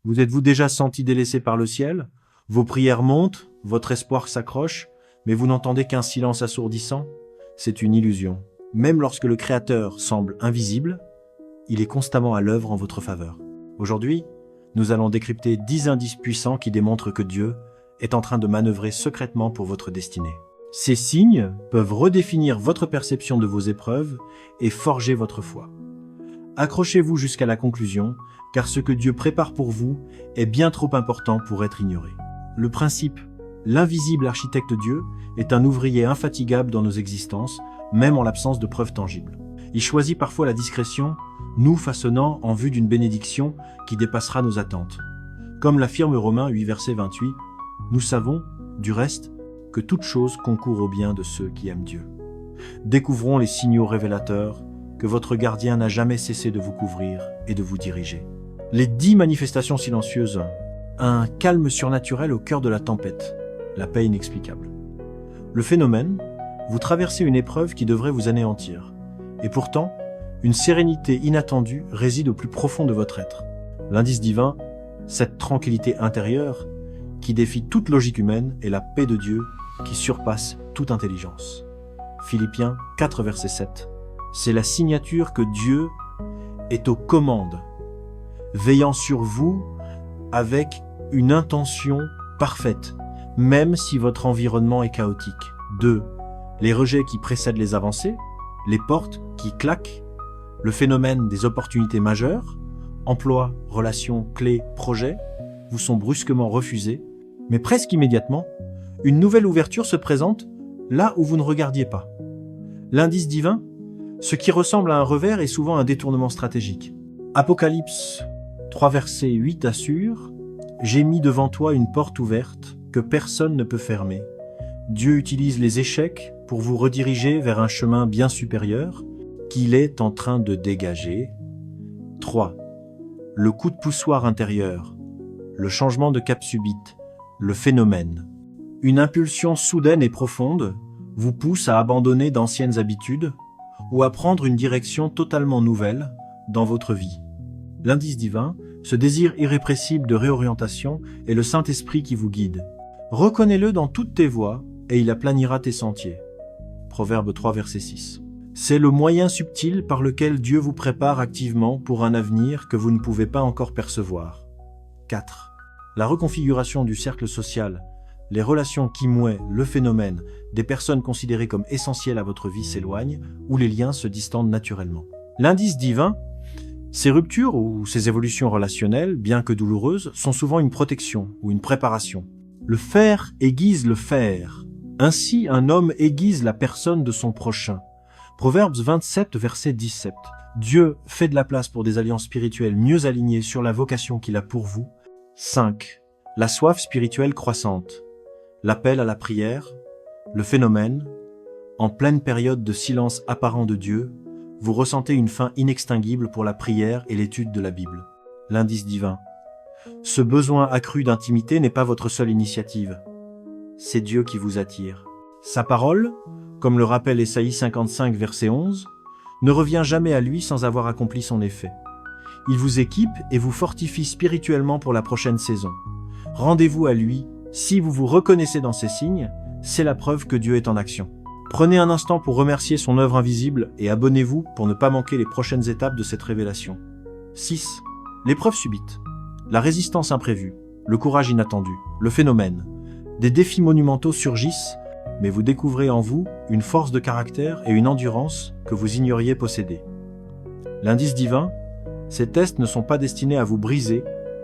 Vous êtes-vous déjà senti délaissé par le ciel? Vos prières montent, votre espoir s'accroche, mais vous n'entendez qu'un silence assourdissant? C'est une illusion. Même lorsque le Créateur semble invisible, il est constamment à l'œuvre en votre faveur. Aujourd'hui, nous allons décrypter 10 indices puissants qui démontrent que Dieu est en train de manœuvrer secrètement pour votre destinée. Ces signes peuvent redéfinir votre perception de vos épreuves et forger votre foi. Accrochez-vous jusqu'à la conclusion, car ce que Dieu prépare pour vous est bien trop important pour être ignoré. Le principe, l'invisible architecte Dieu, est un ouvrier infatigable dans nos existences, même en l'absence de preuves tangibles. Il choisit parfois la discrétion, nous façonnant en vue d'une bénédiction qui dépassera nos attentes. Comme l'affirme Romains 8, verset 28, nous savons, du reste, que toute chose concourt au bien de ceux qui aiment Dieu. Découvrons les signaux révélateurs que votre gardien n'a jamais cessé de vous couvrir et de vous diriger. Les 10 manifestations silencieuses. Un calme surnaturel au cœur de la tempête. La paix inexplicable. Le phénomène, vous traversez une épreuve qui devrait vous anéantir. Et pourtant, une sérénité inattendue réside au plus profond de votre être. L'indice divin, cette tranquillité intérieure qui défie toute logique humaine est la paix de Dieu qui surpasse toute intelligence. Philippiens 4, verset 7. C'est la signature que Dieu est aux commandes, veillant sur vous avec une intention parfaite, même si votre environnement est chaotique. 2. Les rejets qui précèdent les avancées, les portes qui claquent, le phénomène des opportunités majeures, emploi, relations, clés, projets, vous sont brusquement refusés, mais presque immédiatement, une nouvelle ouverture se présente là où vous ne regardiez pas. L'indice divin, ce qui ressemble à un revers est souvent un détournement stratégique. Apocalypse 3 verset 8 assure « J'ai mis devant toi une porte ouverte que personne ne peut fermer. Dieu utilise les échecs pour vous rediriger vers un chemin bien supérieur qu'il est en train de dégager. » 3. Le coup de poussoir intérieur, le changement de cap subite, le phénomène. Une impulsion soudaine et profonde vous pousse à abandonner d'anciennes habitudes ou à prendre une direction totalement nouvelle dans votre vie. L'indice divin, ce désir irrépressible de réorientation est le Saint-Esprit qui vous guide. Reconnais-le dans toutes tes voies et il aplanira tes sentiers. Proverbe 3, verset 6. C'est le moyen subtil par lequel Dieu vous prépare activement pour un avenir que vous ne pouvez pas encore percevoir. 4. La reconfiguration du cercle social, les relations qui mouaient, le phénomène, des personnes considérées comme essentielles à votre vie s'éloignent ou les liens se distendent naturellement. L'indice divin, ces ruptures ou ces évolutions relationnelles, bien que douloureuses, sont souvent une protection ou une préparation. Le faire aiguise le faire. Ainsi, un homme aiguise la personne de son prochain. Proverbes 27, verset 17. Dieu fait de la place pour des alliances spirituelles mieux alignées sur la vocation qu'il a pour vous. 5. La soif spirituelle croissante. L'appel à la prière, le phénomène. En pleine période de silence apparent de Dieu, vous ressentez une faim inextinguible pour la prière et l'étude de la Bible. L'indice divin. Ce besoin accru d'intimité n'est pas votre seule initiative. C'est Dieu qui vous attire. Sa parole, comme le rappelle Ésaïe 55, verset 11, ne revient jamais à lui sans avoir accompli son effet. Il vous équipe et vous fortifie spirituellement pour la prochaine saison. Rendez-vous à lui. Si vous vous reconnaissez dans ces signes, c'est la preuve que Dieu est en action. Prenez un instant pour remercier son œuvre invisible et abonnez-vous pour ne pas manquer les prochaines étapes de cette révélation. 6. L'épreuve subite. La résistance imprévue, le courage inattendu, le phénomène. Des défis monumentaux surgissent, mais vous découvrez en vous une force de caractère et une endurance que vous ignoriez posséder. L'indice divin, ces tests ne sont pas destinés à vous briser,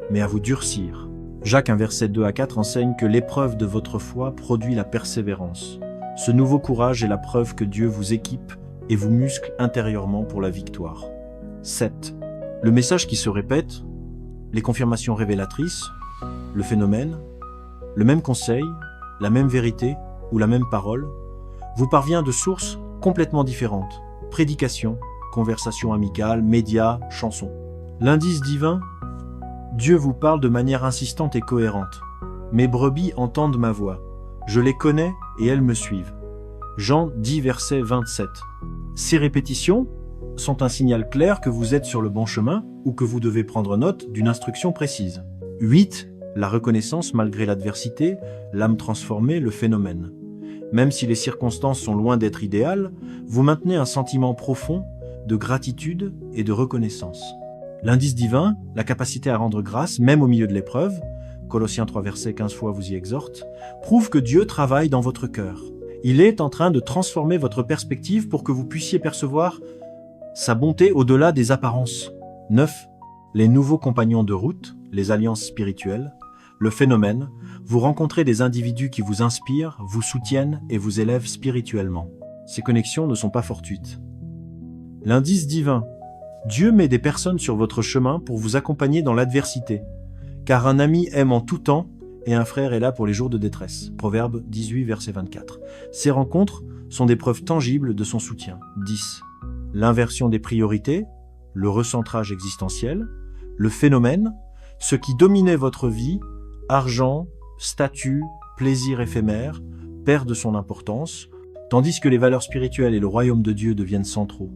mais à vous durcir. Jacques 1, verset 2 à 4 enseigne que l'épreuve de votre foi produit la persévérance. Ce nouveau courage est la preuve que Dieu vous équipe et vous muscle intérieurement pour la victoire. 7. Le message qui se répète, les confirmations révélatrices, le phénomène, le même conseil, la même vérité ou la même parole, vous parvient de sources complètement différentes. Prédication, conversation amicale, médias, chansons. L'indice divin, Dieu vous parle de manière insistante et cohérente. Mes brebis entendent ma voix. Je les connais et elles me suivent. Jean 10, verset 27. Ces répétitions sont un signal clair que vous êtes sur le bon chemin ou que vous devez prendre note d'une instruction précise. 8. La reconnaissance malgré l'adversité, l'âme transformée, le phénomène. Même si les circonstances sont loin d'être idéales, vous maintenez un sentiment profond de gratitude et de reconnaissance. L'indice divin, la capacité à rendre grâce, même au milieu de l'épreuve, Colossiens 3 versets 15 fois vous y exhorte, prouve que Dieu travaille dans votre cœur. Il est en train de transformer votre perspective pour que vous puissiez percevoir sa bonté au-delà des apparences. 9. Les nouveaux compagnons de route, les alliances spirituelles, le phénomène, vous rencontrez des individus qui vous inspirent, vous soutiennent et vous élèvent spirituellement. Ces connexions ne sont pas fortuites. L'indice divin. Dieu met des personnes sur votre chemin pour vous accompagner dans l'adversité, car un ami aime en tout temps et un frère est là pour les jours de détresse. Proverbe 18, verset 24. Ces rencontres sont des preuves tangibles de son soutien. 10. L'inversion des priorités, le recentrage existentiel, le phénomène, ce qui dominait votre vie, argent, statut, plaisir éphémère, perd de son importance, tandis que les valeurs spirituelles et le royaume de Dieu deviennent centraux.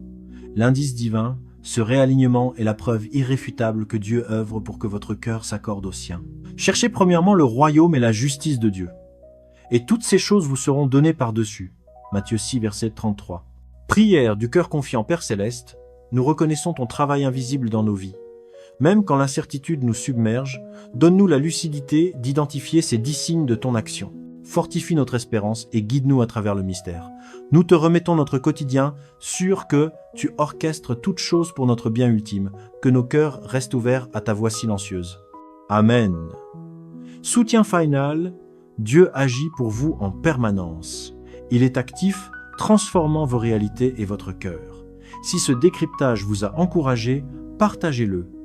L'indice divin, ce réalignement est la preuve irréfutable que Dieu œuvre pour que votre cœur s'accorde au sien. Cherchez premièrement le royaume et la justice de Dieu. Et toutes ces choses vous seront données par-dessus. Matthieu 6, verset 33. Prière du cœur confiant, Père Céleste, nous reconnaissons ton travail invisible dans nos vies. Même quand l'incertitude nous submerge, donne-nous la lucidité d'identifier ces 10 signes de ton action. Fortifie notre espérance et guide-nous à travers le mystère. Nous te remettons notre quotidien, sûr que tu orchestres toutes choses pour notre bien ultime, que nos cœurs restent ouverts à ta voix silencieuse. Amen. Soutien final, Dieu agit pour vous en permanence. Il est actif, transformant vos réalités et votre cœur. Si ce décryptage vous a encouragé, partagez-le.